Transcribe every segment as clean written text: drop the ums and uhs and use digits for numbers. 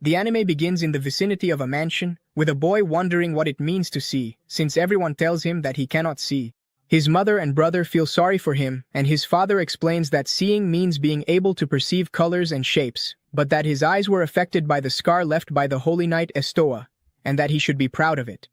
The anime begins in the vicinity of a mansion, with a boy wondering what it means to see, since everyone tells him that he cannot see. His mother and brother feel sorry for him, and his father explains that seeing means being able to perceive colors and shapes, but that his eyes were affected by the scar left by the holy knight Estoa, and that he should be proud of it.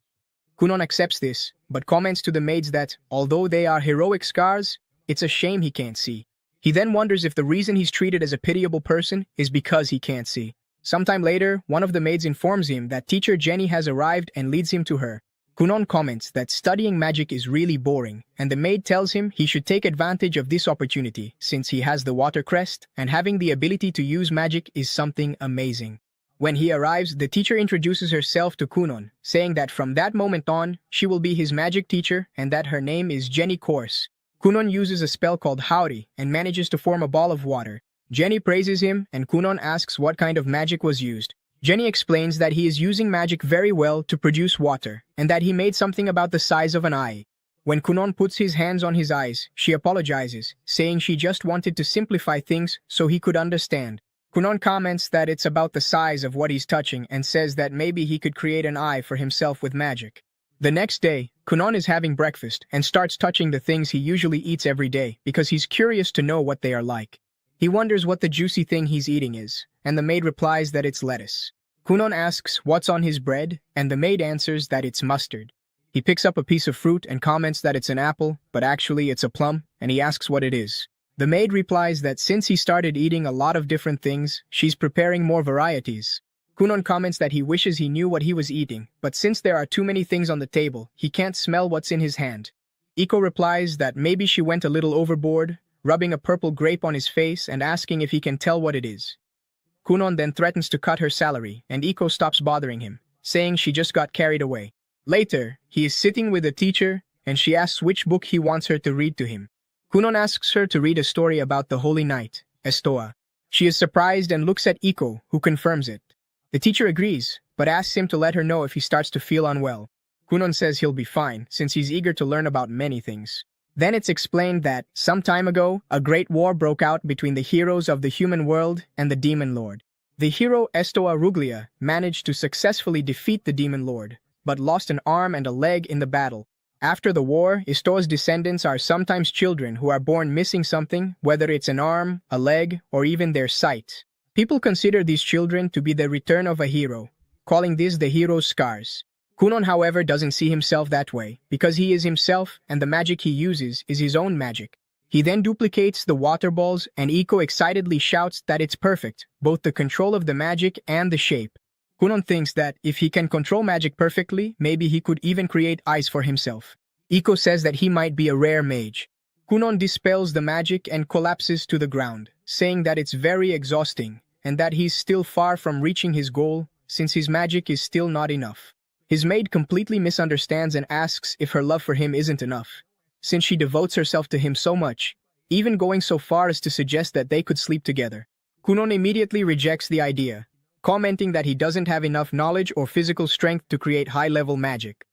Kunon accepts this, but comments to the maids that, although they are heroic scars, it's a shame he can't see. He then wonders if the reason he's treated as a pitiable person is because he can't see. Sometime later, one of the maids informs him that teacher Jenny has arrived and leads him to her. Kunon comments that studying magic is really boring, and the maid tells him he should take advantage of this opportunity since he has the water crest, and having the ability to use magic is something amazing. When he arrives, the teacher introduces herself to Kunon, saying that from that moment on, she will be his magic teacher and that her name is Jenny Course. Kunon uses a spell called Howdy and manages to form a ball of water. Jenny praises him, and Kunon asks what kind of magic was used. Jenny explains that he is using magic very well to produce water, and that he made something about the size of an eye. When Kunon puts his hands on his eyes, she apologizes, saying she just wanted to simplify things so he could understand. Kunon comments that it's about the size of what he's touching and says that maybe he could create an eye for himself with magic. The next day, Kunon is having breakfast and starts touching the things he usually eats every day because he's curious to know what they are like. He wonders what the juicy thing he's eating is, and the maid replies that it's lettuce. Kunon asks what's on his bread, and the maid answers that it's mustard. He picks up a piece of fruit and comments that it's an apple, but actually it's a plum, and he asks what it is. The maid replies that since he started eating a lot of different things, she's preparing more varieties. Kunon comments that he wishes he knew what he was eating, but since there are too many things on the table, he can't smell what's in his hand. Iko replies that maybe she went a little overboard, rubbing a purple grape on his face and asking if he can tell what it is. Kunon then threatens to cut her salary, and Iko stops bothering him, saying she just got carried away. Later, he is sitting with the teacher, and she asks which book he wants her to read to him. Kunon asks her to read a story about the holy knight, Estoa. She is surprised and looks at Iko, who confirms it. The teacher agrees, but asks him to let her know if he starts to feel unwell. Kunon says he'll be fine, since he's eager to learn about many things. Then it's explained that, some time ago, a great war broke out between the heroes of the human world and the demon lord. The hero Estoa Ruglia managed to successfully defeat the demon lord, but lost an arm and a leg in the battle. After the war, Estoa's descendants are sometimes children who are born missing something, whether it's an arm, a leg, or even their sight. People consider these children to be the return of a hero, calling this the hero's scars. Kunon, however, doesn't see himself that way, because he is himself and the magic he uses is his own magic. He then duplicates the water balls and Iko excitedly shouts that it's perfect, both the control of the magic and the shape. Kunon thinks that if he can control magic perfectly, maybe he could even create eyes for himself. Iko says that he might be a rare mage. Kunon dispels the magic and collapses to the ground, saying that it's very exhausting and that he's still far from reaching his goal since his magic is still not enough. His maid completely misunderstands and asks if her love for him isn't enough, since she devotes herself to him so much, even going so far as to suggest that they could sleep together. Kunon immediately rejects the idea, commenting that he doesn't have enough knowledge or physical strength to create high-level magic.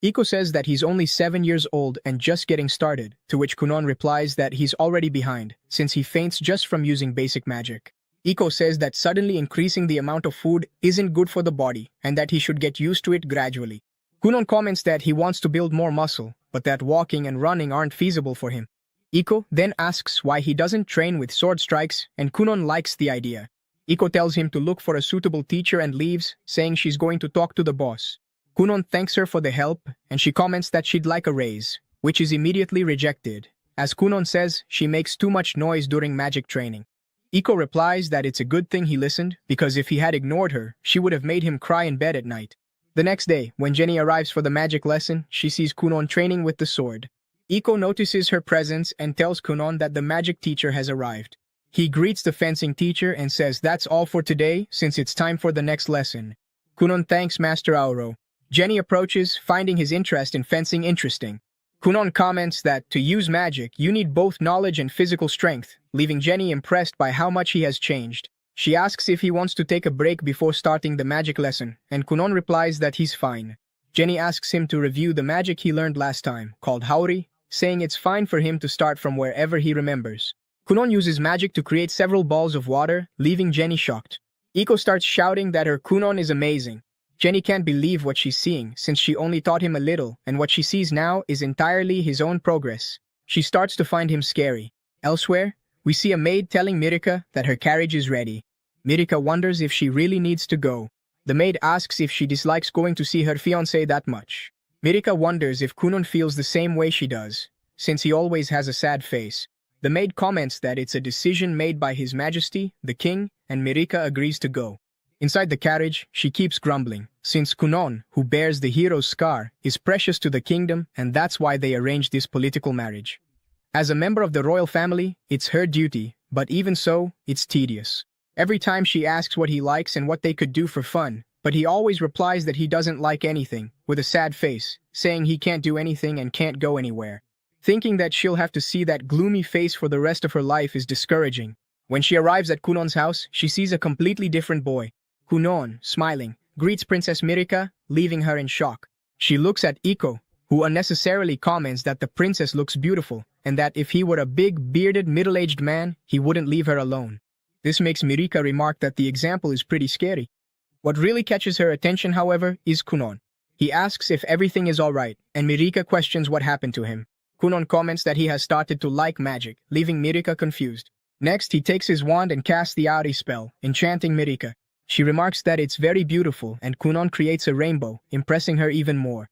Iko says that he's only 7 years old and just getting started, to which Kunon replies that he's already behind, since he faints just from using basic magic. Iko says that suddenly increasing the amount of food isn't good for the body and that he should get used to it gradually. Kunon comments that he wants to build more muscle, but that walking and running aren't feasible for him. Iko then asks why he doesn't train with sword strikes, and Kunon likes the idea. Iko tells him to look for a suitable teacher and leaves, saying she's going to talk to the boss. Kunon thanks her for the help, and she comments that she'd like a raise, which is immediately rejected. As Kunon says, she makes too much noise during magic training. Iko replies that it's a good thing he listened, because if he had ignored her, she would have made him cry in bed at night. The next day, when Jenny arrives for the magic lesson, she sees Kunon training with the sword. Iko notices her presence and tells Kunon that the magic teacher has arrived. He greets the fencing teacher and says that's all for today, since it's time for the next lesson. Kunon thanks Master Auro. Jenny approaches, finding his interest in fencing interesting. Kunon comments that, to use magic, you need both knowledge and physical strength, leaving Jenny impressed by how much he has changed. She asks if he wants to take a break before starting the magic lesson, and Kunon replies that he's fine. Jenny asks him to review the magic he learned last time, called Hauri, saying it's fine for him to start from wherever he remembers. Kunon uses magic to create several balls of water, leaving Jenny shocked. Iko starts shouting that her Kunon is amazing. Jenny can't believe what she's seeing since she only taught him a little, and what she sees now is entirely his own progress. She starts to find him scary. Elsewhere, we see a maid telling Mirika that her carriage is ready. Mirika wonders if she really needs to go. The maid asks if she dislikes going to see her fiancé that much. Mirika wonders if Kunon feels the same way she does, since he always has a sad face. The maid comments that it's a decision made by His Majesty, the King, and Mirika agrees to go. Inside the carriage, she keeps grumbling, since Kunon, who bears the hero's scar, is precious to the kingdom, and that's why they arranged this political marriage. As a member of the royal family, it's her duty, but even so, it's tedious. Every time she asks what he likes and what they could do for fun, but he always replies that he doesn't like anything, with a sad face, saying he can't do anything and can't go anywhere. Thinking that she'll have to see that gloomy face for the rest of her life is discouraging. When she arrives at Kunon's house, she sees a completely different boy. Kunon, smiling, greets Princess Mirika, leaving her in shock. She looks at Iko, who unnecessarily comments that the princess looks beautiful, and that if he were a big, bearded, middle-aged man, he wouldn't leave her alone. This makes Mirika remark that the example is pretty scary. What really catches her attention, however, is Kunon. He asks if everything is alright, and Mirika questions what happened to him. Kunon comments that he has started to like magic, leaving Mirika confused. Next, he takes his wand and casts the Auri spell, enchanting Mirika. She remarks that it's very beautiful, and Kunon creates a rainbow, impressing her even more.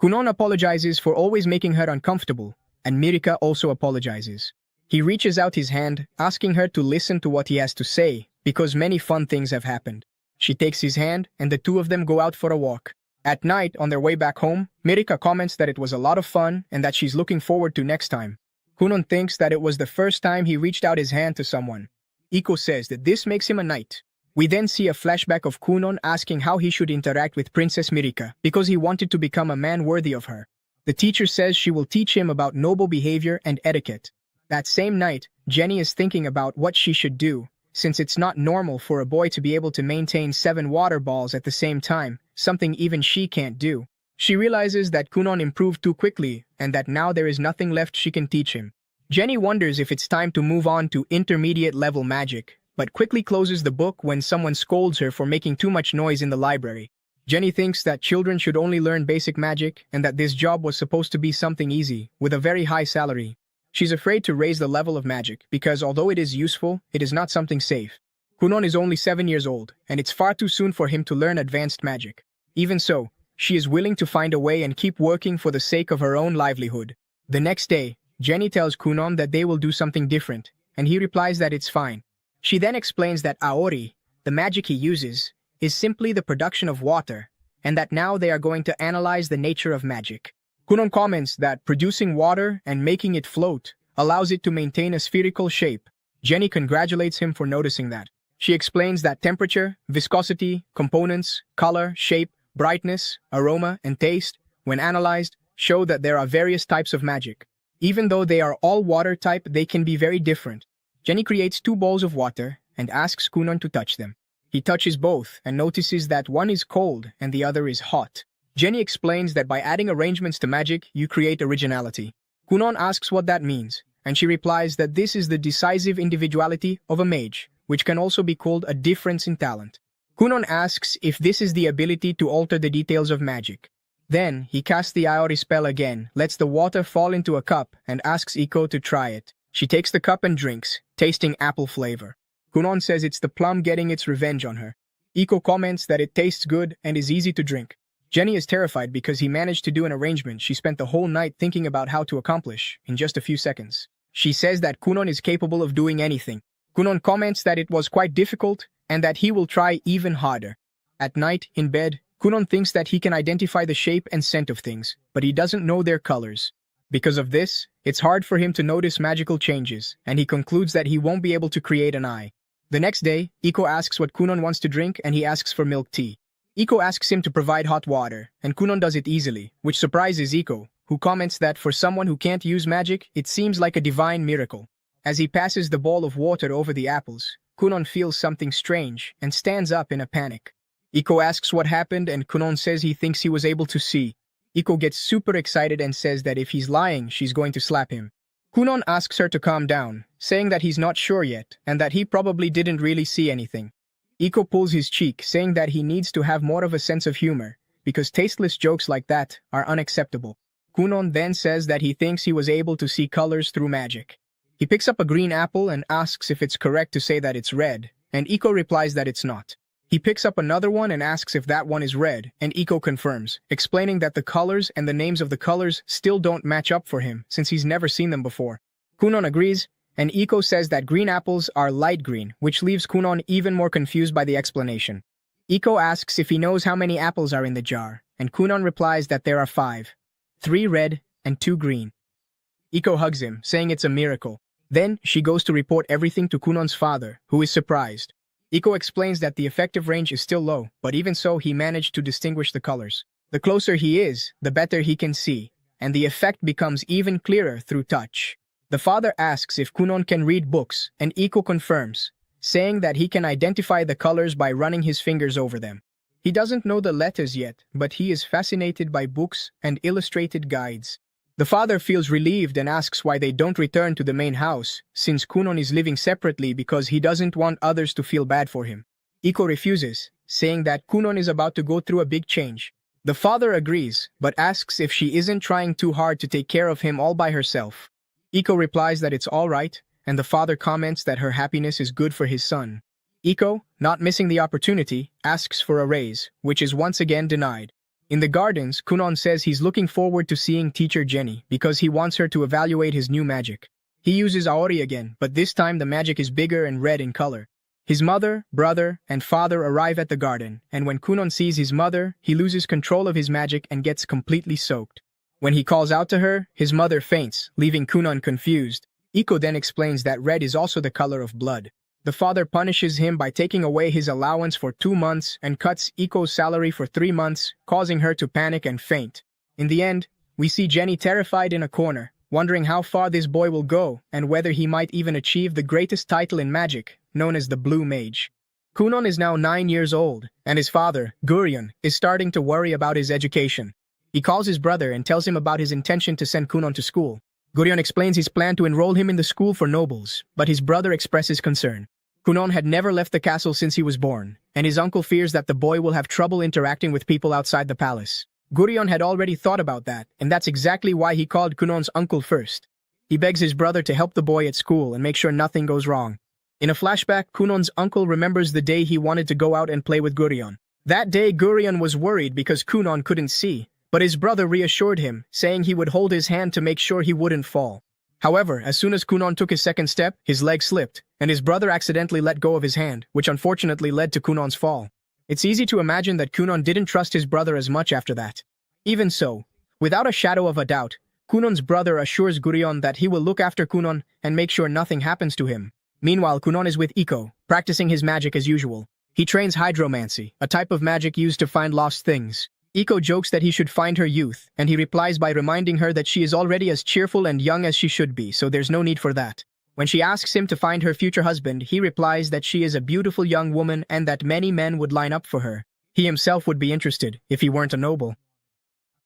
Kunon apologizes for always making her uncomfortable, and Mirika also apologizes. He reaches out his hand, asking her to listen to what he has to say, because many fun things have happened. She takes his hand, and the two of them go out for a walk. At night, on their way back home, Mirika comments that it was a lot of fun and that she's looking forward to next time. Kunon thinks that it was the first time he reached out his hand to someone. Iko says that this makes him a knight. We then see a flashback of Kunon asking how he should interact with Princess Mirika because he wanted to become a man worthy of her. The teacher says she will teach him about noble behavior and etiquette. That same night, Jenny is thinking about what she should do, since it's not normal for a boy to be able to maintain 7 water balls at the same time, something even she can't do. She realizes that Kunon improved too quickly and that now there is nothing left she can teach him. Jenny wonders if it's time to move on to intermediate-level magic, but quickly closes the book when someone scolds her for making too much noise in the library. Jenny thinks that children should only learn basic magic and that this job was supposed to be something easy, with a very high salary. She's afraid to raise the level of magic because although it is useful, it is not something safe. Kunon is only 7 years old, and it's far too soon for him to learn advanced magic. Even so, she is willing to find a way and keep working for the sake of her own livelihood. The next day, Jenny tells Kunon that they will do something different, and he replies that it's fine. She then explains that Aori, the magic he uses, is simply the production of water, and that now they are going to analyze the nature of magic. Kunon comments that producing water and making it float allows it to maintain a spherical shape. Jenny congratulates him for noticing that. She explains that temperature, viscosity, components, color, shape, brightness, aroma, and taste, when analyzed, show that there are various types of magic. Even though they are all water type, they can be very different. Jenny creates 2 bowls of water and asks Kunon to touch them. He touches both and notices that one is cold and the other is hot. Jenny explains that by adding arrangements to magic, you create originality. Kunon asks what that means, and she replies that this is the decisive individuality of a mage, which can also be called a difference in talent. Kunon asks if this is the ability to alter the details of magic. Then, he casts the Aori spell again, lets the water fall into a cup, and asks Iko to try it. She takes the cup and drinks, tasting apple flavor. Kunon says it's the plum getting its revenge on her. Iko comments that it tastes good and is easy to drink. Jenny is terrified because he managed to do an arrangement she spent the whole night thinking about how to accomplish in just a few seconds. She says that Kunon is capable of doing anything. Kunon comments that it was quite difficult and that he will try even harder. At night, in bed, Kunon thinks that he can identify the shape and scent of things, but he doesn't know their colors. Because of this, it's hard for him to notice magical changes, and he concludes that he won't be able to create an eye. The next day, Iko asks what Kunon wants to drink and he asks for milk tea. Iko asks him to provide hot water, and Kunon does it easily, which surprises Iko, who comments that for someone who can't use magic, it seems like a divine miracle. As he passes the bowl of water over the apples, Kunon feels something strange and stands up in a panic. Iko asks what happened and Kunon says he thinks he was able to see. Iko gets super excited and says that if he's lying, she's going to slap him. Kunon asks her to calm down, saying that he's not sure yet and that he probably didn't really see anything. Iko pulls his cheek, saying that he needs to have more of a sense of humor, because tasteless jokes like that are unacceptable. Kunon then says that he thinks he was able to see colors through magic. He picks up a green apple and asks if it's correct to say that it's red, and Iko replies that it's not. He picks up another one and asks if that one is red, and Iko confirms, explaining that the colors and the names of the colors still don't match up for him since he's never seen them before. Kunon agrees, and Iko says that green apples are light green, which leaves Kunon even more confused by the explanation. Iko asks if he knows how many apples are in the jar, and Kunon replies that there are 5. 3 red and 2 green. Iko hugs him, saying it's a miracle. Then, she goes to report everything to Kunon's father, who is surprised. Iko explains that the effective range is still low, but even so he managed to distinguish the colors. The closer he is, the better he can see, and the effect becomes even clearer through touch. The father asks if Kunon can read books, and Iko confirms, saying that he can identify the colors by running his fingers over them. He doesn't know the letters yet, but he is fascinated by books and illustrated guides. The father feels relieved and asks why they don't return to the main house, since Kunon is living separately because he doesn't want others to feel bad for him. Iko refuses, saying that Kunon is about to go through a big change. The father agrees, but asks if she isn't trying too hard to take care of him all by herself. Iko replies that it's all right, and the father comments that her happiness is good for his son. Iko, not missing the opportunity, asks for a raise, which is once again denied. In the gardens, Kunon says he's looking forward to seeing teacher Jenny because he wants her to evaluate his new magic. He uses Aori again, but this time the magic is bigger and red in color. His mother, brother, and father arrive at the garden, and when Kunon sees his mother, he loses control of his magic and gets completely soaked. When he calls out to her, his mother faints, leaving Kunon confused. Iko then explains that red is also the color of blood. The father punishes him by taking away his allowance for 2 months and cuts Iko's salary for 3 months, causing her to panic and faint. In the end, we see Jenny terrified in a corner, wondering how far this boy will go and whether he might even achieve the greatest title in magic, known as the Blue Mage. Kunon is now 9 years old, and his father, Gurion, is starting to worry about his education. He calls his brother and tells him about his intention to send Kunon to school. Gurion explains his plan to enroll him in the school for nobles, but his brother expresses concern. Kunon had never left the castle since he was born, and his uncle fears that the boy will have trouble interacting with people outside the palace. Gurion had already thought about that, and that's exactly why he called Kunon's uncle first. He begs his brother to help the boy at school and make sure nothing goes wrong. In a flashback, Kunon's uncle remembers the day he wanted to go out and play with Gurion. That day, Gurion was worried because Kunon couldn't see, but his brother reassured him, saying he would hold his hand to make sure he wouldn't fall. However, as soon as Kunon took his second step, his leg slipped, and his brother accidentally let go of his hand, which unfortunately led to Kunon's fall. It's easy to imagine that Kunon didn't trust his brother as much after that. Even so, without a shadow of a doubt, Kunon's brother assures Gurion that he will look after Kunon and make sure nothing happens to him. Meanwhile, Kunon is with Iko, practicing his magic as usual. He trains hydromancy, a type of magic used to find lost things. Iko jokes that he should find her youth, and he replies by reminding her that she is already as cheerful and young as she should be, so there's no need for that. When she asks him to find her future husband, he replies that she is a beautiful young woman and that many men would line up for her. He himself would be interested, if he weren't a noble.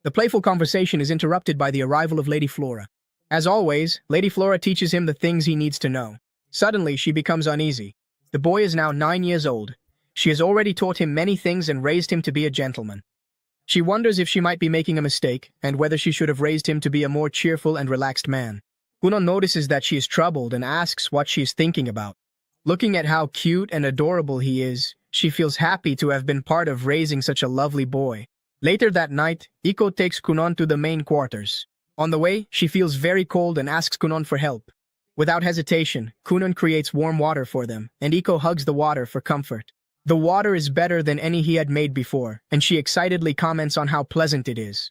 The playful conversation is interrupted by the arrival of Lady Flora. As always, Lady Flora teaches him the things he needs to know. Suddenly, she becomes uneasy. The boy is now 9 years old. She has already taught him many things and raised him to be a gentleman. She wonders if she might be making a mistake, and whether she should have raised him to be a more cheerful and relaxed man. Kunon notices that she is troubled and asks what she is thinking about. Looking at how cute and adorable he is, she feels happy to have been part of raising such a lovely boy. Later that night, Iko takes Kunon to the main quarters. On the way, she feels very cold and asks Kunon for help. Without hesitation, Kunon creates warm water for them, and Iko hugs the water for comfort. The water is better than any he had made before, and she excitedly comments on how pleasant it is.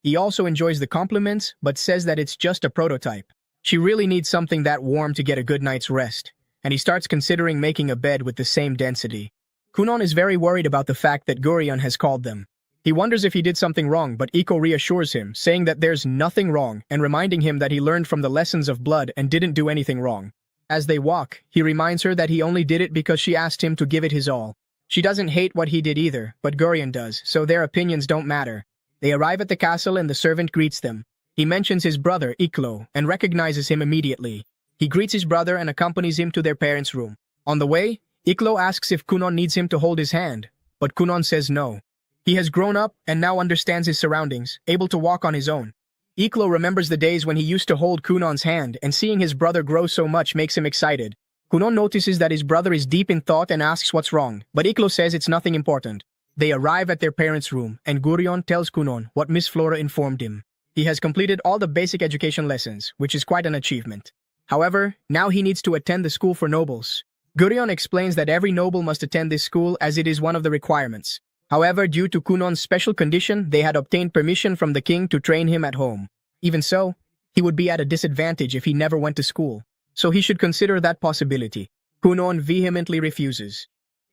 He also enjoys the compliments, but says that it's just a prototype. She really needs something that warm to get a good night's rest, and he starts considering making a bed with the same density. Kunon is very worried about the fact that Gurion has called them. He wonders if he did something wrong, but Iko reassures him, saying that there's nothing wrong and reminding him that he learned from the lessons of blood and didn't do anything wrong. As they walk, he reminds her that he only did it because she asked him to give it his all. She doesn't hate what he did either, but Gurion does, so their opinions don't matter. They arrive at the castle and the servant greets them. He mentions his brother, Iklo, and recognizes him immediately. He greets his brother and accompanies him to their parents' room. On the way, Iklo asks if Kunon needs him to hold his hand, but Kunon says no. He has grown up and now understands his surroundings, able to walk on his own. Iklo remembers the days when he used to hold Kunon's hand, and seeing his brother grow so much makes him excited. Kunon notices that his brother is deep in thought and asks what's wrong, but Iklo says it's nothing important. They arrive at their parents' room, and Gurion tells Kunon what Miss Flora informed him. He has completed all the basic education lessons, which is quite an achievement. However, now he needs to attend the school for nobles. Gurion explains that every noble must attend this school as it is one of the requirements. However, due to Kunon's special condition, they had obtained permission from the king to train him at home. Even so, he would be at a disadvantage if he never went to school, so he should consider that possibility. Kunon vehemently refuses.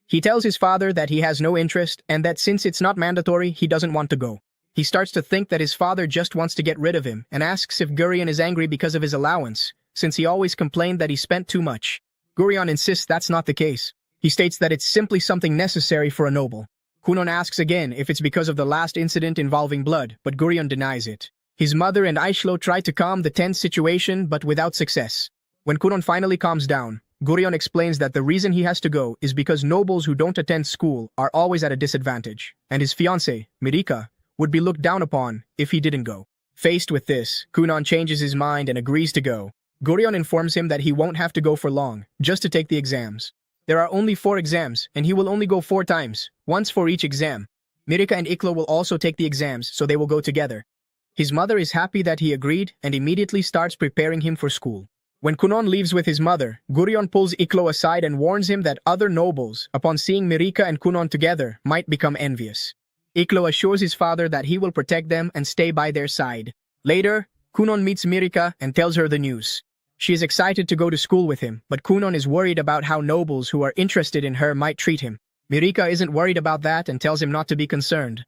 He tells his father that he has no interest and that since it's not mandatory, he doesn't want to go. He starts to think that his father just wants to get rid of him and asks if Gurion is angry because of his allowance, since he always complained that he spent too much. Gurion insists that's not the case. He states that it's simply something necessary for a noble. Kunon asks again if it's because of the last incident involving blood, but Gurion denies it. His mother and Aishlo try to calm the tense situation, but without success. When Kunon finally calms down, Gurion explains that the reason he has to go is because nobles who don't attend school are always at a disadvantage, and his fiancée, Mirika, would be looked down upon if he didn't go. Faced with this, Kunon changes his mind and agrees to go. Gurion informs him that he won't have to go for long, just to take the exams. There are only 4 exams, and he will only go 4 times, once for each exam. Mirika and Iklo will also take the exams, so they will go together. His mother is happy that he agreed and immediately starts preparing him for school. When Kunon leaves with his mother, Gurion pulls Iklo aside and warns him that other nobles, upon seeing Mirika and Kunon together, might become envious. Iklo assures his father that he will protect them and stay by their side. Later, Kunon meets Mirika and tells her the news. She is excited to go to school with him, but Kunon is worried about how nobles who are interested in her might treat him. Mirika isn't worried about that and tells him not to be concerned.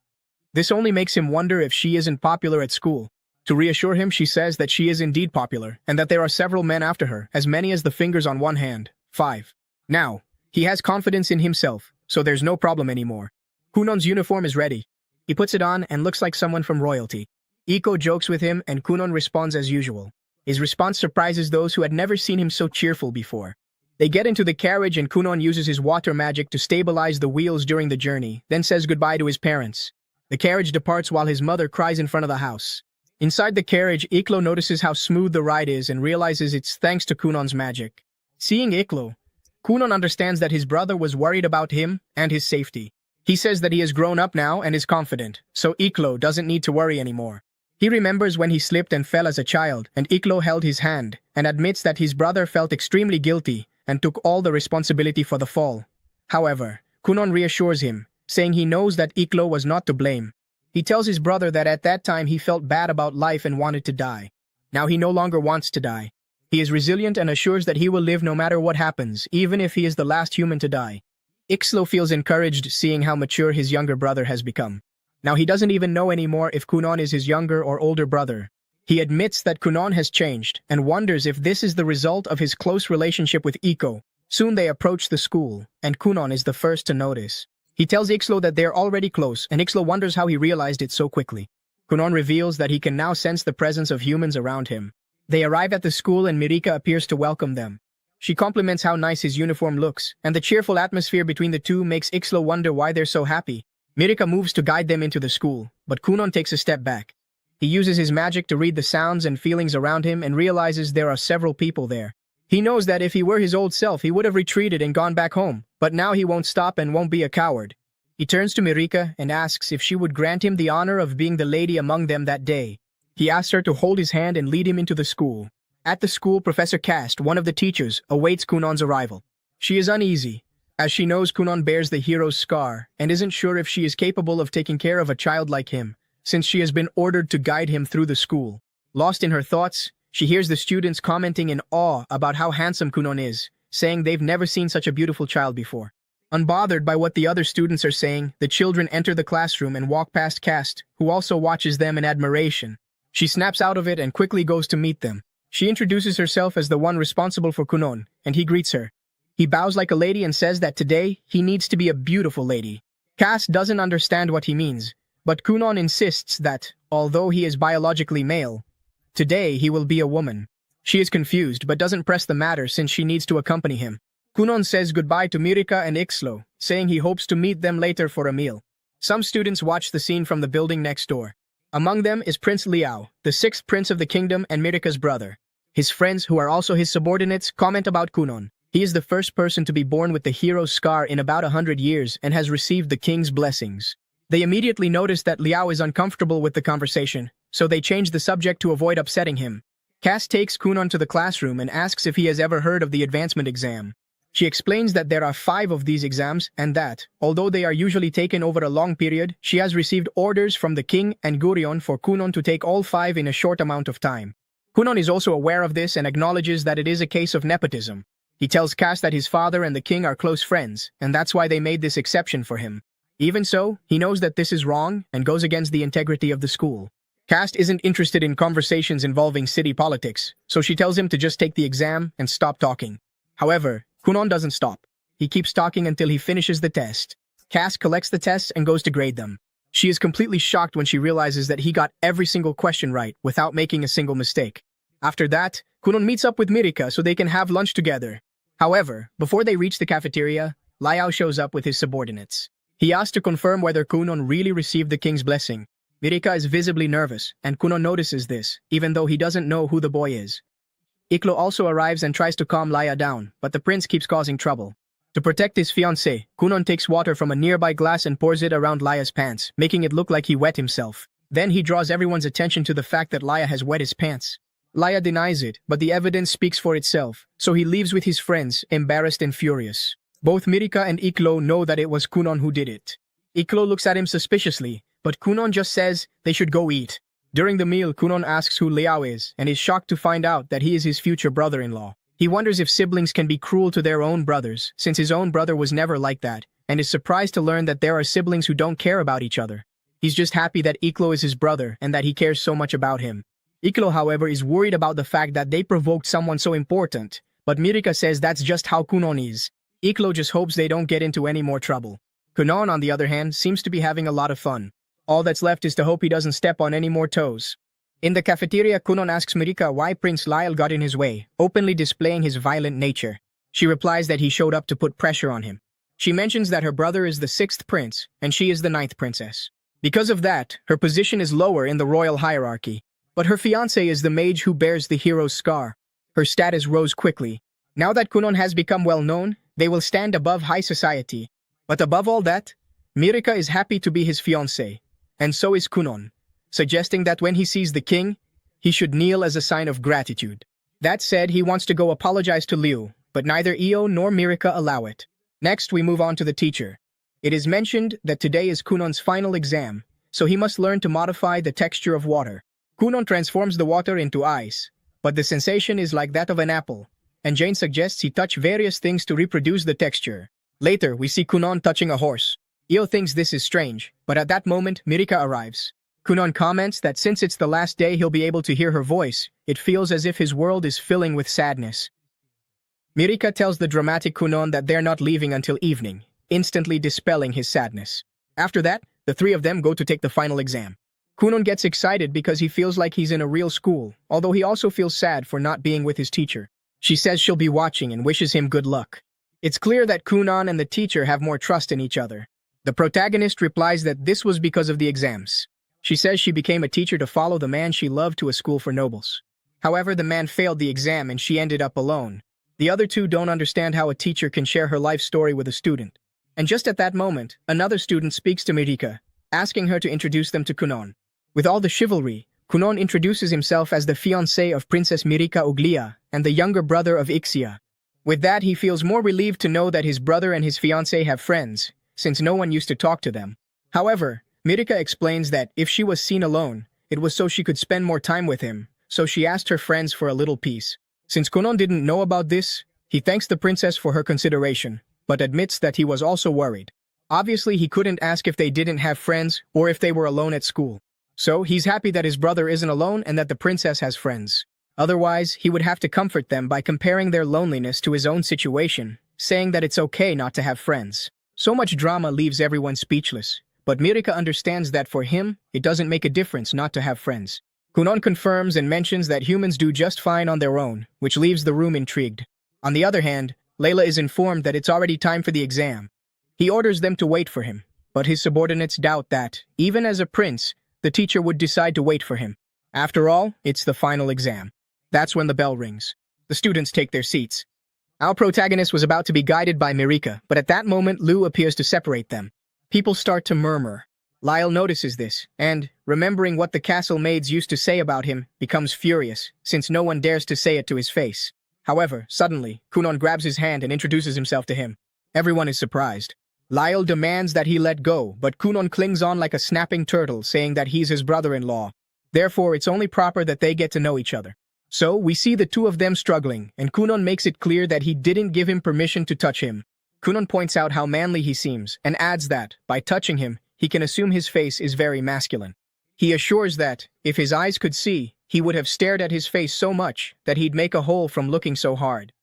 This only makes him wonder if she isn't popular at school. To reassure him, she says that she is indeed popular, and that there are several men after her, as many as the fingers on one hand. 5. Now, he has confidence in himself, so there's no problem anymore. Kunon's uniform is ready. He puts it on and looks like someone from royalty. Iko jokes with him and Kunon responds as usual. His response surprises those who had never seen him so cheerful before. They get into the carriage and Kunon uses his water magic to stabilize the wheels during the journey, then says goodbye to his parents. The carriage departs while his mother cries in front of the house. Inside the carriage, Iklo notices how smooth the ride is and realizes it's thanks to Kunon's magic. Seeing Iklo, Kunon understands that his brother was worried about him and his safety. He says that he has grown up now and is confident, so Iklo doesn't need to worry anymore. He remembers when he slipped and fell as a child, and Iklo held his hand, and admits that his brother felt extremely guilty and took all the responsibility for the fall. However, Kunon reassures him, saying he knows that Iklo was not to blame. He tells his brother that at that time he felt bad about life and wanted to die. Now he no longer wants to die. He is resilient and assures that he will live no matter what happens, even if he is the last human to die. Iklo feels encouraged seeing how mature his younger brother has become. Now he doesn't even know anymore if Kunon is his younger or older brother. He admits that Kunon has changed and wonders if this is the result of his close relationship with Iko. Soon they approach the school, and Kunon is the first to notice. He tells Ixlo that they're already close, and Ixlo wonders how he realized it so quickly. Kunon reveals that he can now sense the presence of humans around him. They arrive at the school and Mirika appears to welcome them. She compliments how nice his uniform looks, and the cheerful atmosphere between the two makes Ixlo wonder why they're so happy. Mirika moves to guide them into the school, but Kunon takes a step back. He uses his magic to read the sounds and feelings around him and realizes there are several people there. He knows that if he were his old self, he would have retreated and gone back home, but now he won't stop and won't be a coward. He turns to Mirika and asks if she would grant him the honor of being the lady among them that day. He asks her to hold his hand and lead him into the school. At the school, Professor Cast, one of the teachers, awaits Kunon's arrival. She is uneasy, as she knows Kunon bears the hero's scar and isn't sure if she is capable of taking care of a child like him, since she has been ordered to guide him through the school. Lost in her thoughts, she hears the students commenting in awe about how handsome Kunon is, saying they've never seen such a beautiful child before. Unbothered by what the other students are saying, the children enter the classroom and walk past Cast, who also watches them in admiration. She snaps out of it and quickly goes to meet them. She introduces herself as the one responsible for Kunon, and he greets her. He bows like a lady and says that today he needs to be a beautiful lady. Cast doesn't understand what he means, but Kunon insists that, although he is biologically male, today he will be a woman. She is confused but doesn't press the matter since she needs to accompany him. Kunon says goodbye to Mirika and Ixlo, saying he hopes to meet them later for a meal. Some students watch the scene from the building next door. Among them is Prince Liao, the sixth prince of the kingdom and Mirika's brother. His friends, who are also his subordinates, comment about Kunon. He is the first person to be born with the hero's scar in about 100 years and has received the king's blessings. They immediately notice that Liao is uncomfortable with the conversation, so they change the subject to avoid upsetting him. Cass takes Kunon to the classroom and asks if he has ever heard of the advancement exam. She explains that there are 5 of these exams and that, although they are usually taken over a long period, she has received orders from the king and Gurion for Kunon to take all 5 in a short amount of time. Kunon is also aware of this and acknowledges that it is a case of nepotism. He tells Cass that his father and the king are close friends, and that's why they made this exception for him. Even so, he knows that this is wrong and goes against the integrity of the school. Cass isn't interested in conversations involving city politics, so she tells him to just take the exam and stop talking. However, Kunon doesn't stop. He keeps talking until he finishes the test. Cass collects the tests and goes to grade them. She is completely shocked when she realizes that he got every single question right without making a single mistake. After that, Kunon meets up with Mirika so they can have lunch together. However, before they reach the cafeteria, Liao shows up with his subordinates. He asks to confirm whether Kunon really received the king's blessing. Mirika is visibly nervous, and Kunon notices this, even though he doesn't know who the boy is. Ixlo also arrives and tries to calm Liao down, but the prince keeps causing trouble. To protect his fiancée, Kunon takes water from a nearby glass and pours it around Lia's pants, making it look like he wet himself. Then he draws everyone's attention to the fact that Lia has wet his pants. Lia denies it, but the evidence speaks for itself, so he leaves with his friends, embarrassed and furious. Both Mirika and Ixlo know that it was Kunon who did it. Ixlo looks at him suspiciously, but Kunon just says they should go eat. During the meal, Kunon asks who Liao is and is shocked to find out that he is his future brother-in-law. He wonders if siblings can be cruel to their own brothers, since his own brother was never like that, and is surprised to learn that there are siblings who don't care about each other. He's just happy that Ixlo is his brother and that he cares so much about him. Ixlo, however, is worried about the fact that they provoked someone so important, but Mirika says that's just how Kunon is. Ixlo just hopes they don't get into any more trouble. Kunon, on the other hand, seems to be having a lot of fun. All that's left is to hope he doesn't step on any more toes. In the cafeteria, Kunon asks Mirika why Prince Lyle got in his way, openly displaying his violent nature. She replies that he showed up to put pressure on him. She mentions that her brother is the 6th prince, and she is the 9th princess. Because of that, her position is lower in the royal hierarchy. But her fiancé is the mage who bears the hero's scar. Her status rose quickly. Now that Kunon has become well known, they will stand above high society. But above all that, Mirika is happy to be his fiancé. And so is Kunon, suggesting that when he sees the king, he should kneel as a sign of gratitude. That said, he wants to go apologize to Liu, but neither Io nor Mirika allow it. Next, we move on to the teacher. It is mentioned that today is Kunon's final exam, so he must learn to modify the texture of water. Kunon transforms the water into ice, but the sensation is like that of an apple, and Jane suggests he touch various things to reproduce the texture. Later, we see Kunon touching a horse. Io thinks this is strange, but at that moment, Mirika arrives. Kunon comments that since it's the last day he'll be able to hear her voice, it feels as if his world is filling with sadness. Mirika tells the dramatic Kunon that they're not leaving until evening, instantly dispelling his sadness. After that, the 3 of them go to take the final exam. Kunon gets excited because he feels like he's in a real school, although he also feels sad for not being with his teacher. She says she'll be watching and wishes him good luck. It's clear that Kunon and the teacher have more trust in each other. The protagonist replies that this was because of the exams. She says she became a teacher to follow the man she loved to a school for nobles. However, the man failed the exam and she ended up alone. The other 2 don't understand how a teacher can share her life story with a student. And just at that moment, another student speaks to Mirika, asking her to introduce them to Kunon. With all the chivalry, Kunon introduces himself as the fiancé of Princess Mirika Uglia and the younger brother of Ixia. With that, he feels more relieved to know that his brother and his fiancé have friends, since no one used to talk to them. However, Mirika explains that if she was seen alone, it was so she could spend more time with him, so she asked her friends for a little peace. Since Kunon didn't know about this, he thanks the princess for her consideration, but admits that he was also worried. Obviously, he couldn't ask if they didn't have friends or if they were alone at school. So, he's happy that his brother isn't alone and that the princess has friends. Otherwise, he would have to comfort them by comparing their loneliness to his own situation, saying that it's okay not to have friends. So much drama leaves everyone speechless, but Mirika understands that for him, it doesn't make a difference not to have friends. Kunon confirms and mentions that humans do just fine on their own, which leaves the room intrigued. On the other hand, Layla is informed that it's already time for the exam. He orders them to wait for him, but his subordinates doubt that, even as a prince, the teacher would decide to wait for him. After all, it's the final exam. That's when the bell rings. The students take their seats. Our protagonist was about to be guided by Mirika, but at that moment Lou appears to separate them. People start to murmur. Lyle notices this, and, remembering what the castle maids used to say about him, becomes furious, since no one dares to say it to his face. However, suddenly, Kunon grabs his hand and introduces himself to him. Everyone is surprised. Lyle demands that he let go, but Kunon clings on like a snapping turtle, saying that he's his brother-in-law. Therefore, it's only proper that they get to know each other. So, we see the two of them struggling, and Kunon makes it clear that he didn't give him permission to touch him. Kunon points out how manly he seems, and adds that, by touching him, he can assume his face is very masculine. He assures that, if his eyes could see, he would have stared at his face so much that he'd make a hole from looking so hard.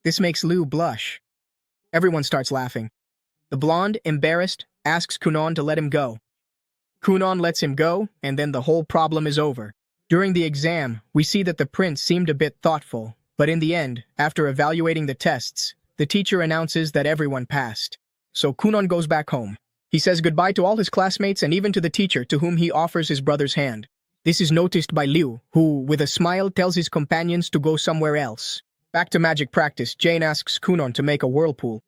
This makes Lou blush. Everyone starts laughing. The blonde, embarrassed, asks Kunon to let him go. Kunon lets him go, and then the whole problem is over. During the exam, we see that the prince seemed a bit thoughtful, but in the end, after evaluating the tests, the teacher announces that everyone passed. So Kunon goes back home. He says goodbye to all his classmates and even to the teacher, to whom he offers his brother's hand. This is noticed by Liu, who, with a smile, tells his companions to go somewhere else. Back to magic practice, Jane asks Kunon to make a whirlpool.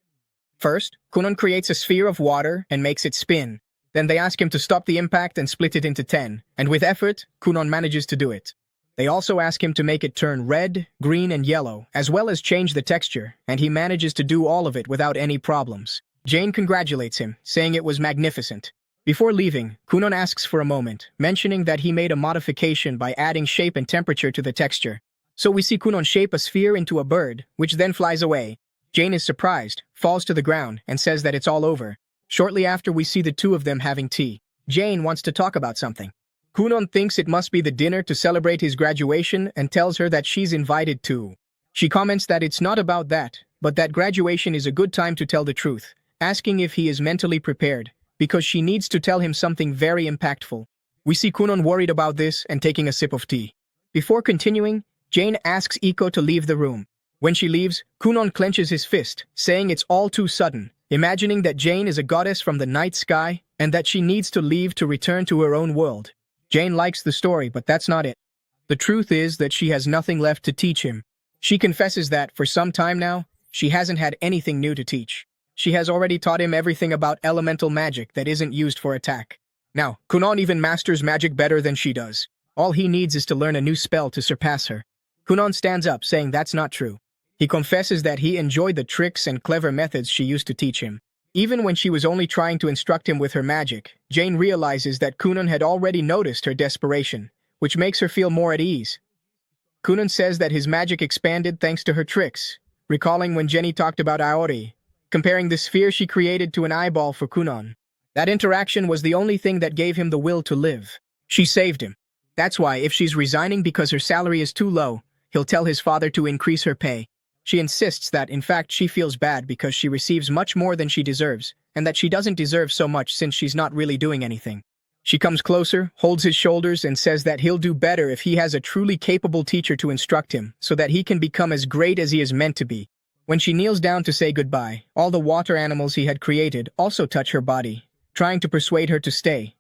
First, Kunon creates a sphere of water and makes it spin. Then they ask him to stop the impact and split it into 10, and with effort, Kunon manages to do it. They also ask him to make it turn red, green, and yellow, as well as change the texture, and he manages to do all of it without any problems. Jane congratulates him, saying it was magnificent. Before leaving, Kunon asks for a moment, mentioning that he made a modification by adding shape and temperature to the texture. So we see Kunon shape a sphere into a bird, which then flies away. Jane is surprised, falls to the ground, and says that it's all over. Shortly after, we see the two of them having tea. Jane wants to talk about something. Kunon thinks it must be the dinner to celebrate his graduation and tells her that she's invited too. She comments that it's not about that, but that graduation is a good time to tell the truth, asking if he is mentally prepared, because she needs to tell him something very impactful. We see Kunon worried about this and taking a sip of tea. Before continuing, Jane asks Iko to leave the room. When she leaves, Kunon clenches his fist, saying it's all too sudden, imagining that Jane is a goddess from the night sky and that she needs to leave to return to her own world. Jane likes the story, but that's not it. The truth is that she has nothing left to teach him. She confesses that, for some time now, she hasn't had anything new to teach. She has already taught him everything about elemental magic that isn't used for attack. Now, Kunon even masters magic better than she does. All he needs is to learn a new spell to surpass her. Kunon stands up, saying that's not true. He confesses that he enjoyed the tricks and clever methods she used to teach him. Even when she was only trying to instruct him with her magic, Jane realizes that Kunon had already noticed her desperation, which makes her feel more at ease. Kunon says that his magic expanded thanks to her tricks, recalling when Jenny talked about Aori, comparing the sphere she created to an eyeball for Kunon. That interaction was the only thing that gave him the will to live. She saved him. That's why, if she's resigning because her salary is too low, he'll tell his father to increase her pay. She insists that, in fact, she feels bad because she receives much more than she deserves, and that she doesn't deserve so much since she's not really doing anything. She comes closer, holds his shoulders, and says that he'll do better if he has a truly capable teacher to instruct him, so that he can become as great as he is meant to be. When she kneels down to say goodbye, all the water animals he had created also touch her body, trying to persuade her to stay.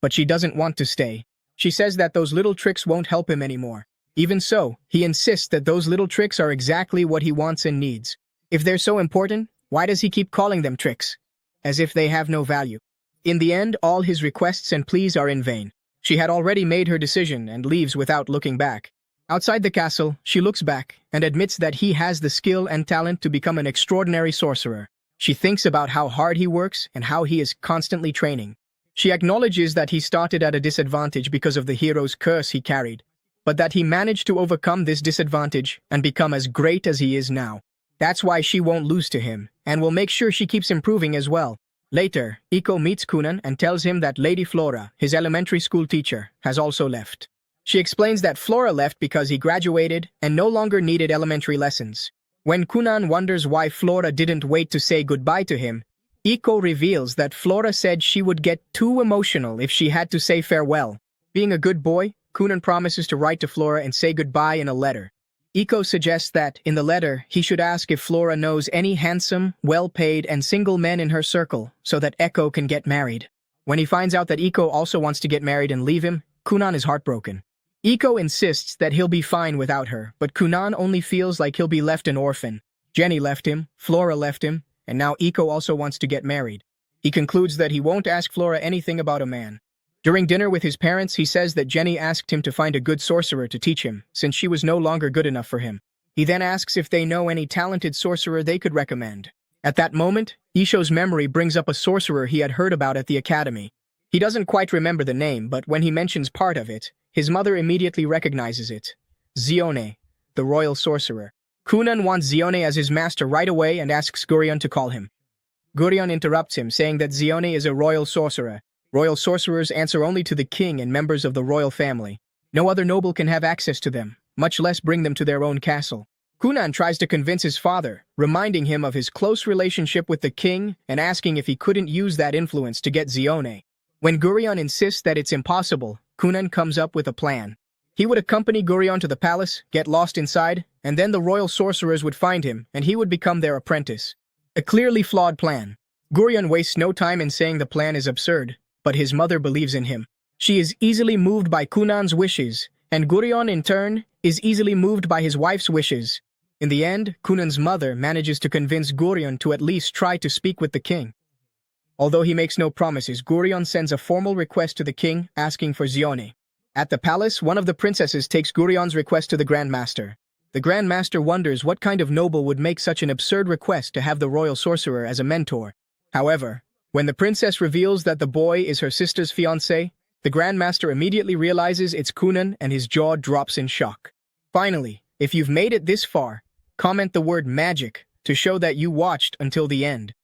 But she doesn't want to stay. She says that those little tricks won't help him anymore. Even so, he insists that those little tricks are exactly what he wants and needs. If they're so important, why does he keep calling them tricks? As if they have no value. In the end, all his requests and pleas are in vain. She had already made her decision and leaves without looking back. Outside the castle, she looks back and admits that he has the skill and talent to become an extraordinary sorcerer. She thinks about how hard he works and how he is constantly training. She acknowledges that he started at a disadvantage because of the hero's curse he carried, but that he managed to overcome this disadvantage and become as great as he is now. That's why she won't lose to him, and will make sure she keeps improving as well. Later, Iko meets Kunon and tells him that Lady Flora, his elementary school teacher, has also left. She explains that Flora left because he graduated and no longer needed elementary lessons. When Kunon wonders why Flora didn't wait to say goodbye to him, Iko reveals that Flora said she would get too emotional if she had to say farewell. Being a good boy, Kunon promises to write to Flora and say goodbye in a letter. Iko suggests that, in the letter, he should ask if Flora knows any handsome, well-paid, and single men in her circle, so that Echo can get married. When he finds out that Iko also wants to get married and leave him, Kunon is heartbroken. Iko insists that he'll be fine without her, but Kunon only feels like he'll be left an orphan. Jenny left him, Flora left him, and now Iko also wants to get married. He concludes that he won't ask Flora anything about a man. During dinner with his parents, he says that Jenny asked him to find a good sorcerer to teach him, since she was no longer good enough for him. He then asks if they know any talented sorcerer they could recommend. At that moment, Isho's memory brings up a sorcerer he had heard about at the academy. He doesn't quite remember the name, but when he mentions part of it, his mother immediately recognizes it. Zione, the royal sorcerer. Kunon wants Zione as his master right away and asks Gurion to call him. Gurion interrupts him, saying that Zione is a royal sorcerer. Royal sorcerers answer only to the king and members of the royal family. No other noble can have access to them, much less bring them to their own castle. Kunon tries to convince his father, reminding him of his close relationship with the king and asking if he couldn't use that influence to get Zione. When Gurion insists that it's impossible, Kunon comes up with a plan. He would accompany Gurion to the palace, get lost inside, and then the royal sorcerers would find him and he would become their apprentice. A clearly flawed plan. Gurion wastes no time in saying the plan is absurd, but his mother believes in him. She is easily moved by Kunon's wishes, and Gurion, in turn, is easily moved by his wife's wishes. In the end, Kunon's mother manages to convince Gurion to at least try to speak with the king. Although he makes no promises, Gurion sends a formal request to the king, asking for Zione. At the palace, one of the princesses takes Gurion's request to the Grand Master. The Grand Master wonders what kind of noble would make such an absurd request to have the royal sorcerer as a mentor. However, when the princess reveals that the boy is her sister's fiancé, the Grand Master immediately realizes it's Kunon and his jaw drops in shock. Finally, if you've made it this far, comment the word magic to show that you watched until the end.